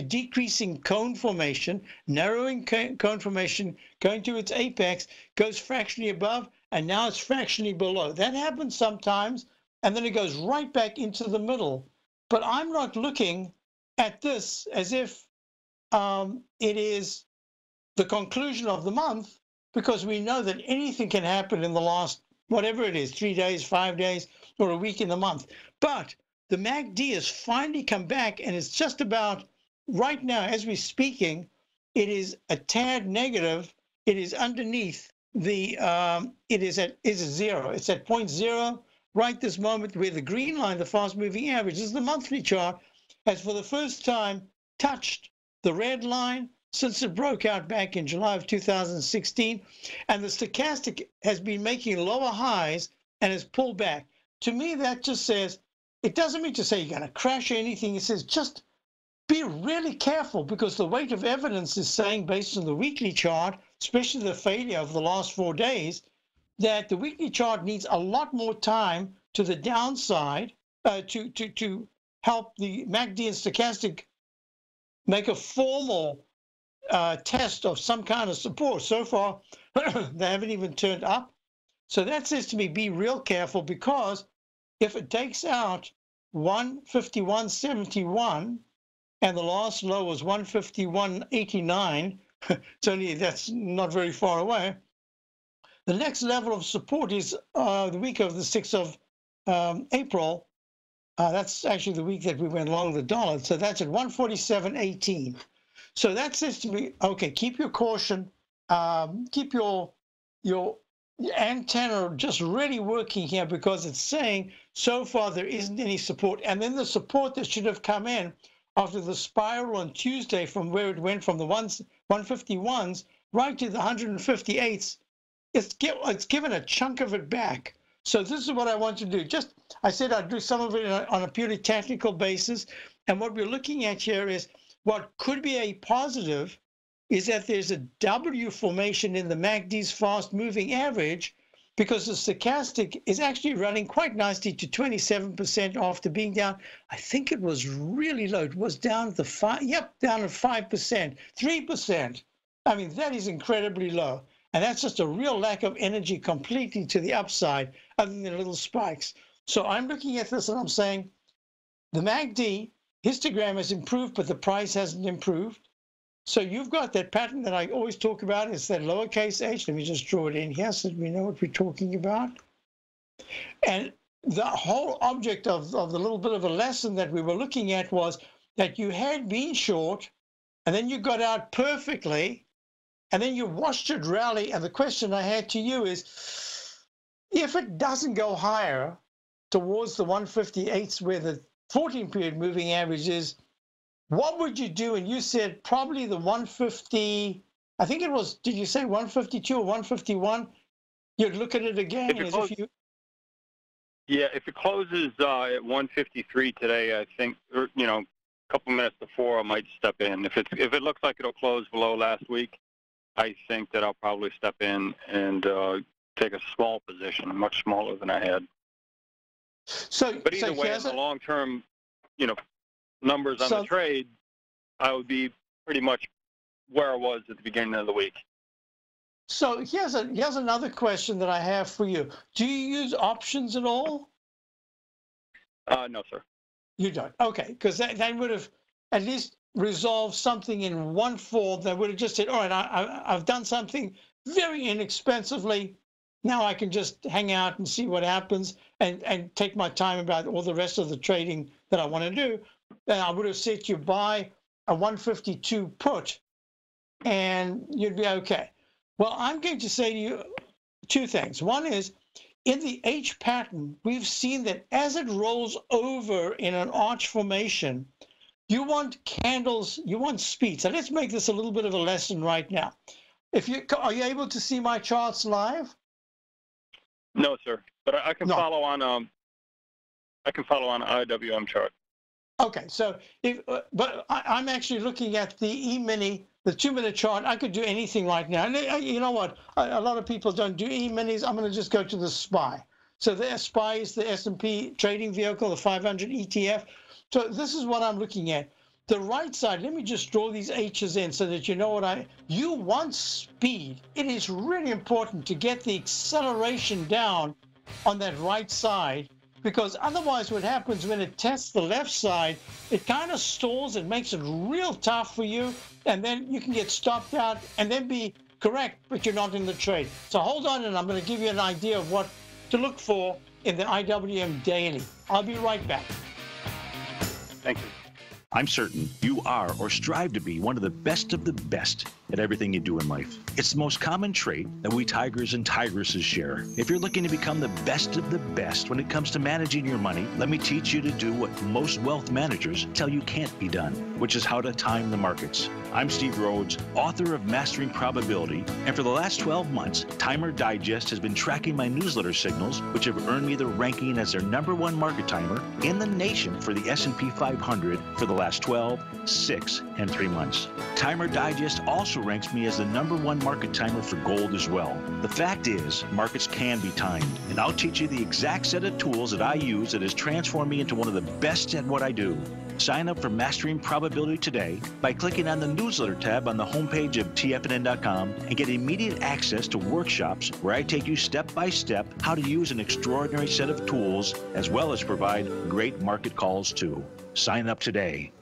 decreasing cone formation, narrowing cone formation, going to its apex, goes fractionally above, and now it's fractionally below. That happens sometimes, and then it goes right back into the middle. But I'm not looking at this as if it is the conclusion of the month, because we know that anything can happen in the last, whatever it is, 3 days, 5 days, or a week in the month. But the MACD has finally come back, and it's just about right now, as we're speaking, it is a tad negative. It is underneath the, it is at zero. It's at 0.0 right this moment, where the green line, the fast moving average, is the monthly chart, has for the first time touched the red line since it broke out back in July of 2016. And the stochastic has been making lower highs and has pulled back. To me, that just says, it doesn't mean to say you're going to crash or anything. It says just be really careful, because the weight of evidence is saying, based on the weekly chart, especially the failure of the last 4 days, that the weekly chart needs a lot more time to the downside to help the MACD and stochastic make a formal test of some kind of support. So far, they haven't even turned up. So that says to me, be real careful, because if it takes out 151.71 and the last low was 151.89, it's only, that's not very far away. The next level of support is the week of the 6th of April. That's actually the week that we went long the dollar. So that's at 147.18. So that says to me, okay, keep your caution, keep your antenna just really working here, because it's saying so far there isn't any support. And then the support that should have come in after the spiral on Tuesday, from where it went from the 151s right to the 158s, it's given a chunk of it back. So this is what I want to do. I said I'd do some of it on a purely technical basis. And what we're looking at here is, what could be a positive is that there's a W formation in the MACD's fast moving average, because the stochastic is actually running quite nicely to 27% after being down. I think it was really low. It was down at down at 5%, 3%. I mean, that is incredibly low. And that's just a real lack of energy completely to the upside, other than the little spikes. So I'm looking at this and I'm saying the MACD histogram has improved, but the price hasn't improved. So you've got that pattern that I always talk about. It's that lowercase h. Let me just draw it in here so that we know what we're talking about. And the whole object of the little bit of a lesson that we were looking at was that you had been short, and then you got out perfectly, and then you watched it rally. And the question I had to you is, if it doesn't go higher towards the 158s, where the 14-period moving average is, what would you do? And you said probably the 150, I think it was, did you say 152 or 151? You'd look at it again as if you... Yeah, if it closes at 153 today, I think, or, a couple minutes before, I might step in. If it looks like it'll close below last week, I think that I'll probably step in and take a small position, much smaller than I had. But either way, in the long term, numbers on the trade, I would be pretty much where I was at the beginning of the week. So here's another question that I have for you. Do you use options at all? No, sir. You don't? Okay, because that would have at least resolved something in one form. That would have just said, all right, I've done something very inexpensively. Now I can just hang out and see what happens and take my time about all the rest of the trading that I want to do. And I would have said you buy a 152 put and you'd be okay. Well, I'm going to say to you two things. One is, in the H pattern, we've seen that as it rolls over in an arch formation, you want candles, you want speed. So let's make this a little bit of a lesson right now. Are you able to see my charts live? No, sir. But I can follow on. I can follow on IWM chart. Okay, so but I'm actually looking at the E-mini, the 2-minute chart. I could do anything right now. And you know what? A lot of people don't do E-minis. I'm going to just go to the SPY. So the SPY is the S&P trading vehicle, the 500 ETF. So this is what I'm looking at. The right side, let me just draw these H's in so that you know what you want speed. It is really important to get the acceleration down on that right side, because otherwise what happens when it tests the left side, it kind of stalls, it makes it real tough for you, and then you can get stopped out and then be correct, but you're not in the trade. So hold on, and I'm going to give you an idea of what to look for in the IWM Daily. I'll be right back. Thank you. I'm certain you are or strive to be one of the best at everything you do in life. It's the most common trait that we tigers and tigresses share. If you're looking to become the best of the best when it comes to managing your money, let me teach you to do what most wealth managers tell you can't be done, which is how to time the markets. I'm Steve Rhodes, author of Mastering Probability, and for the last 12 months, Timer Digest has been tracking my newsletter signals, which have earned me the ranking as their #1 market timer in the nation for the S&P 500 for the last 12, 6, and 3 months. Timer Digest also ranks me as the #1 market timer for gold as well. The fact is, markets can be timed, and I'll teach you the exact set of tools that I use that has transformed me into one of the best at what I do. Sign up for Mastering Probability today by clicking on the newsletter tab on the homepage of TFNN.com and get immediate access to workshops where I take you step by step how to use an extraordinary set of tools, as well as provide great market calls too. Sign up today.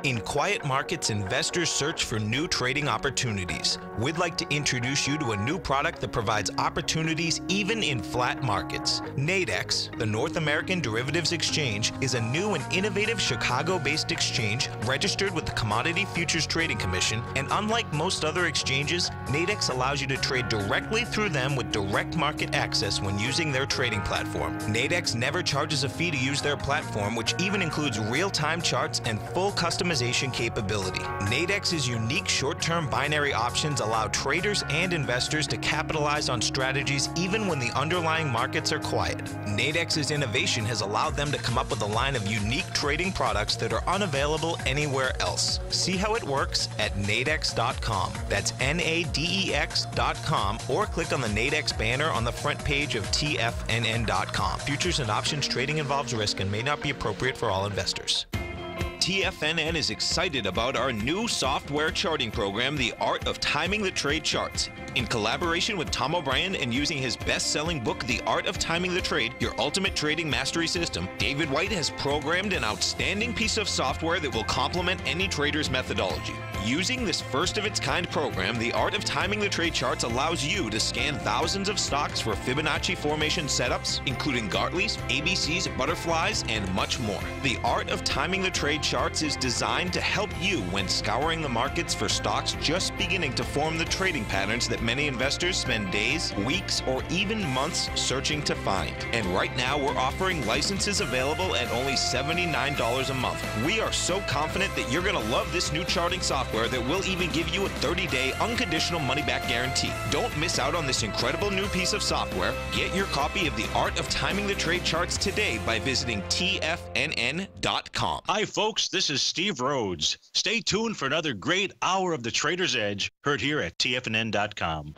In quiet markets, investors search for new trading opportunities. We'd like to introduce you to a new product that provides opportunities even in flat markets. Nadex, the North American Derivatives Exchange, is a new and innovative Chicago-based exchange registered with the Commodity Futures Trading Commission, and unlike most other exchanges, Nadex allows you to trade directly through them with direct market access when using their trading platform. Nadex never charges a fee to use their platform, which even includes real-time charts and full customization capability. Nadex's unique short-term binary options allow traders and investors to capitalize on strategies even when the underlying markets are quiet. Nadex's innovation has allowed them to come up with a line of unique trading products that are unavailable anywhere else. See how it works at nadex.com. That's NADEX.com, or click on the Nadex banner on the front page of TFNN.com. Futures and options trading involves risk and may not be appropriate for all investors. TFNN is excited about our new software charting program, The Art of Timing the Trade Charts. In collaboration with Tom O'Brien and using his best-selling book, The Art of Timing the Trade, Your Ultimate Trading Mastery System, David White has programmed an outstanding piece of software that will complement any trader's methodology. Using this first-of-its-kind program, The Art of Timing the Trade Charts allows you to scan thousands of stocks for Fibonacci formation setups, including Gartley's, ABC's, butterflies, and much more. The Art of Timing the Trade Charts is designed to help you when scouring the markets for stocks just beginning to form the trading patterns that many investors spend days, weeks, or even months searching to find. And right now, we're offering licenses available at only $79 a month. We are so confident that you're going to love this new charting software that will even give you a 30-day unconditional money-back guarantee. Don't miss out on this incredible new piece of software. Get your copy of The Art of Timing the Trade Charts today by visiting TFNN.com. Hi, folks. This is Steve Rhodes. Stay tuned for another great hour of The Trader's Edge, heard here at TFNN.com.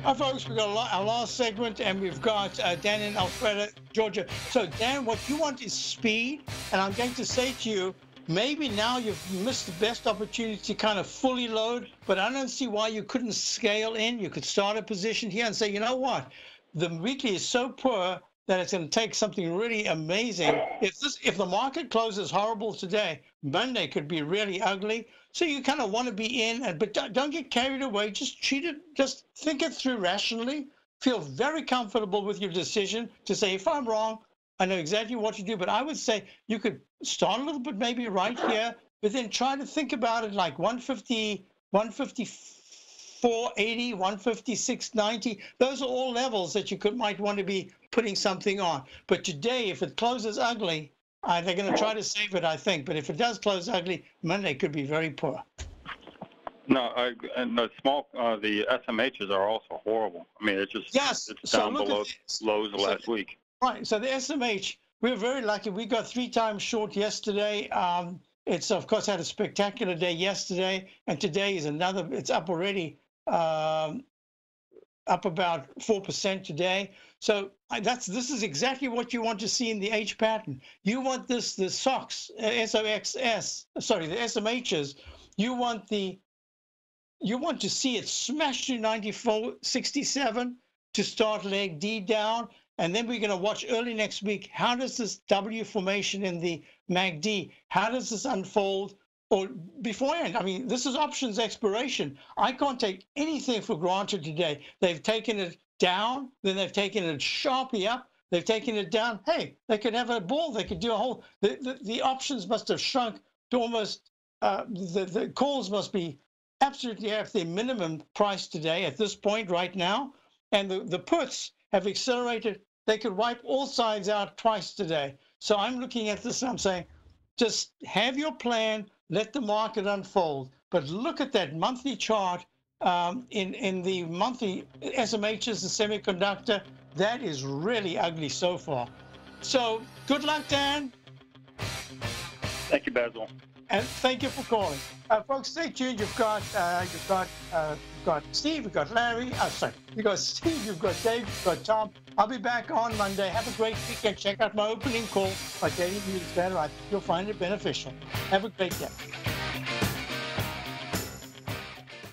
Hi, folks. We've got our last segment, and we've got Dan in Alpharetta, Georgia. So, Dan, what you want is speed, and I'm going to say to you, maybe now you've missed the best opportunity to kind of fully load, but I don't see why you couldn't scale in. You could start a position here and say, you know what? The weekly is so poor that it's going to take something really amazing. If the market closes horrible today, Monday could be really ugly. So you kind of want to be in, but don't get carried away. Just treat it, just think it through rationally. Feel very comfortable with your decision to say, if I'm wrong, I know exactly what to do. But I would say you could start a little bit maybe right here, but then try to think about it like 150, 154.80, 156.90. Those are all levels that you might want to be putting something on. But today, if it closes ugly, they're going to try to save it, I think. But if it does close ugly, Monday could be very poor. No, and the SMHs are also horrible. I mean, it's just it's down below lows of last week. Right. So the SMH, we were very lucky. We got 3 times short yesterday. It's, of course, had a spectacular day yesterday. And today is it's up already up about 4% today. So this is exactly what you want to see in the H pattern. You want the SOX, the SMHs. You want to see it smash to 94.67 to start leg D down. And then we're going to watch early next week. How does this W formation in the MACD, how does this unfold? Or beforehand, I mean, this is options expiration. I can't take anything for granted today. They've taken it down, then they've taken it sharply up, they've taken it down. Hey, they could have a ball, they could do a whole, the options must have shrunk to almost, the calls must be absolutely at their minimum price today at this point right now. And the puts have accelerated. They could wipe all sides out twice today. So I'm looking at this and I'm saying, just have your plan, let the market unfold. But look at that monthly chart in the monthly SMHs, the semiconductor. That is really ugly so far. So good luck, Dan. Thank you, Basil. And thank you for calling. Folks, stay tuned. You've got Steve, you've got Larry. You've got Steve, you've got Dave, you've got Tom. I'll be back on Monday. Have a great weekend. Check out my opening call, my daily newsletter. I think you'll find it beneficial. Have a great day.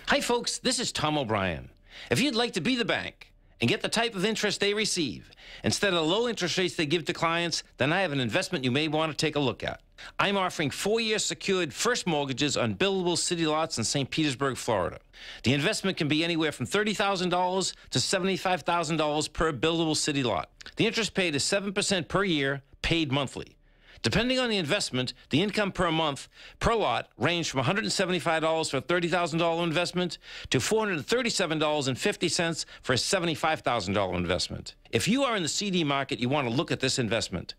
Hi, folks. This is Tom O'Brien. If you'd like to be the bank and get the type of interest they receive instead of the low interest rates they give to clients, then I have an investment you may want to take a look at. I'm offering 4-year secured first mortgages on buildable city lots in St. Petersburg, Florida. The investment can be anywhere from $30,000 to $75,000 per buildable city lot. The interest paid is 7% per year, paid monthly. Depending on the investment, the income per month per lot ranged from $175 for a $30,000 investment to $437.50 for a $75,000 investment. If you are in the CD market, you want to look at this investment.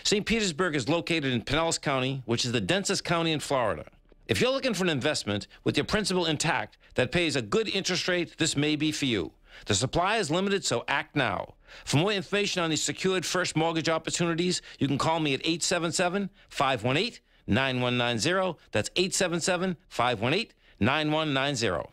St. Petersburg is located in Pinellas County, which is the densest county in Florida. If you're looking for an investment with your principal intact that pays a good interest rate, this may be for you. The supply is limited, so act now. For more information on these secured first mortgage opportunities, you can call me at 877-518-9190. That's 877-518-9190.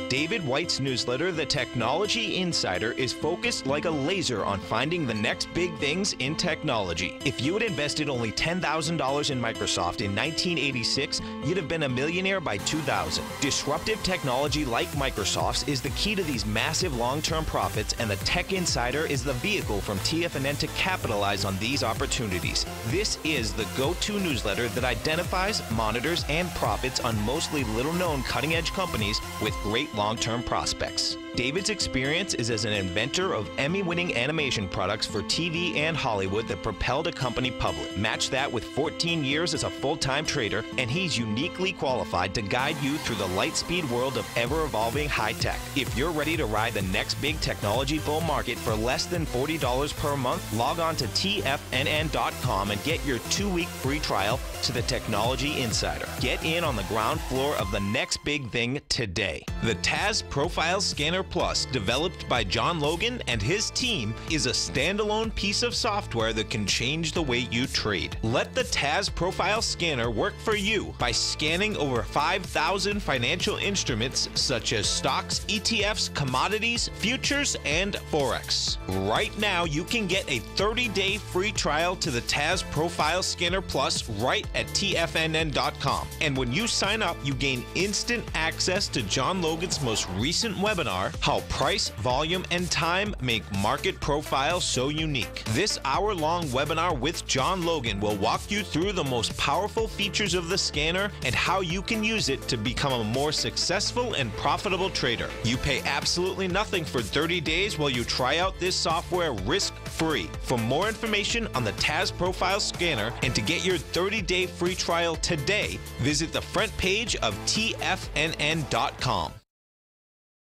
David White's newsletter, The Technology Insider, is focused like a laser on finding the next big things in technology. If you had invested only $10,000 in Microsoft in 1986, you'd have been a millionaire by 2000. Disruptive technology like Microsoft's is the key to these massive long-term profits, and the Tech Insider is the vehicle from TFNN to capitalize on these opportunities. This is the go-to newsletter that identifies, monitors, and profits on mostly little-known cutting-edge companies with great long-term prospects. David's experience is as an inventor of Emmy-winning animation products for TV and Hollywood that propelled a company public. Match that with 14 years as a full-time trader, and he's uniquely qualified to guide you through the light-speed world of ever-evolving high-tech. If you're ready to ride the next big technology bull market for less than $40 per month, log on to TFNN.com and get your 2-week free trial to the Technology Insider. Get in on the ground floor of the next big thing today. The TAS Profile Scanner Plus, developed by John Logan and his team, is a standalone piece of software that can change the way you trade. Let the TAS Profile Scanner work for you by scanning over 5,000 financial instruments such as stocks, ETFs, commodities, futures, and Forex. Right now, you can get a 30-day free trial to the TAS Profile Scanner Plus right at TFNN.com. And when you sign up, you gain instant access to John Logan's most recent webinar, How Price, Volume, and Time Make Market Profiles So Unique. This hour-long webinar with John Logan will walk you through the most powerful features of the scanner and how you can use it to become a more successful and profitable trader. You pay absolutely nothing for 30 days while you try out this software risk-free. For more information on the TAS Profile Scanner and to get your 30-day free trial today, visit the front page of TFNN.com.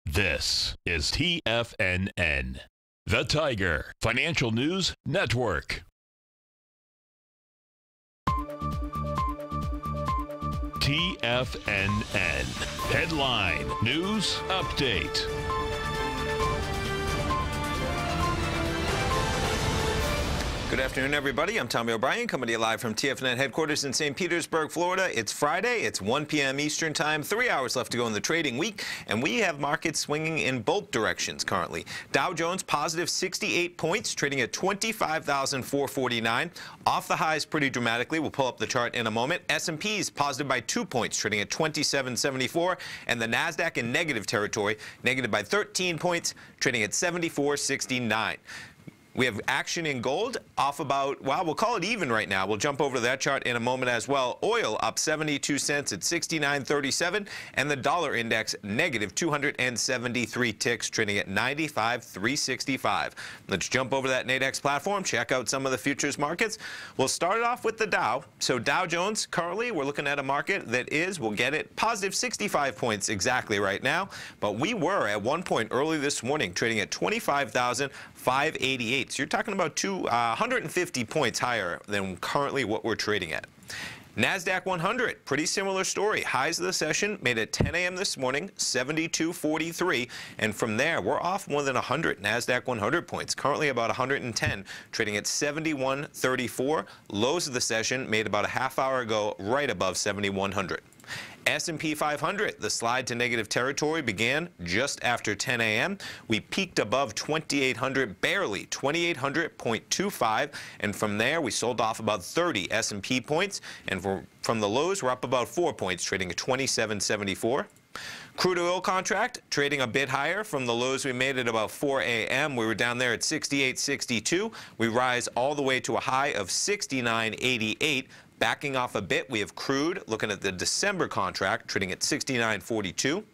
This is TFNN, the Tiger Financial News Network. TFNN Headline News Update. Good afternoon, everybody. I'm Tommy O'Brien, coming to you live from TFNN headquarters in St. Petersburg, Florida. It's Friday. It's 1 p.m. Eastern Time. 3 hours left to go in the trading week, and we have markets swinging in both directions currently. Dow Jones positive 68 points, trading at 25,449. Off the highs pretty dramatically. We'll pull up the chart in a moment. S&P's positive by 2 points, trading at 2774, and the Nasdaq in negative territory, negative by 13 points, trading at 7469. We have action in gold off about, well, we'll call it even right now. We'll jump over to that chart in a moment as well. Oil up 72 cents at 69.37, and the dollar index negative 273 ticks, trading at 95.365. Let's jump over to that Nadex platform, check out some of the futures markets. We'll start it off with the Dow. So Dow Jones, currently, we're looking at a market that is, we'll get it, positive 65 points exactly right now. But we were at one point early this morning trading at 25,588. So you're talking about 150 points higher than currently what we're trading at. NASDAQ 100, pretty similar story. Highs of the session made at 10 a.m. this morning, 72.43. And from there, we're off more than 100 NASDAQ 100 points, currently about 110, trading at 71.34. Lows of the session made about a half hour ago, right above 7,100. S&P 500, the slide to negative territory began just after 10 a.m. We peaked above 2,800, barely 2,800.25, and from there we sold off about 30 S&P points, and from the lows we're up about 4 points, trading at 27.74. Crude oil contract trading a bit higher from the lows we made at about 4 a.m. We were down there at 68.62. We rise all the way to a high of 69.88. Backing off a bit, we have crude looking at the December contract trading at 69.42.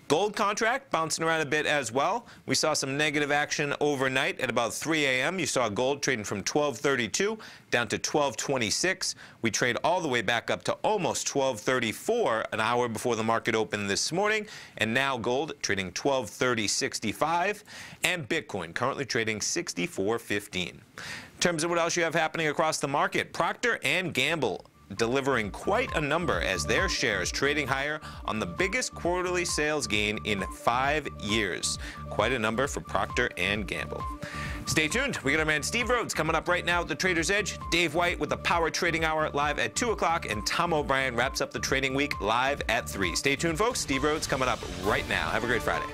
Gold contract bouncing around a bit as well. We saw some negative action overnight at about 3 a.m. You saw gold trading from 12.32 down to 12.26. We trade all the way back up to almost 12.34 an hour before the market opened this morning. And now gold trading 12.30.65. And Bitcoin currently trading 64.15. In terms of what else you have happening across the market, Procter & Gamble delivering quite a number as their shares trading higher on the biggest quarterly sales gain in 5 years. Quite a number for Procter & Gamble. Stay tuned. We got our man Steve Rhodes coming up right now at the Trader's Edge. Dave White with the Power Trading Hour live at 2 o'clock, and Tom O'Brien wraps up the trading week live at 3. Stay tuned, folks. Steve Rhodes coming up right now. Have a great Friday.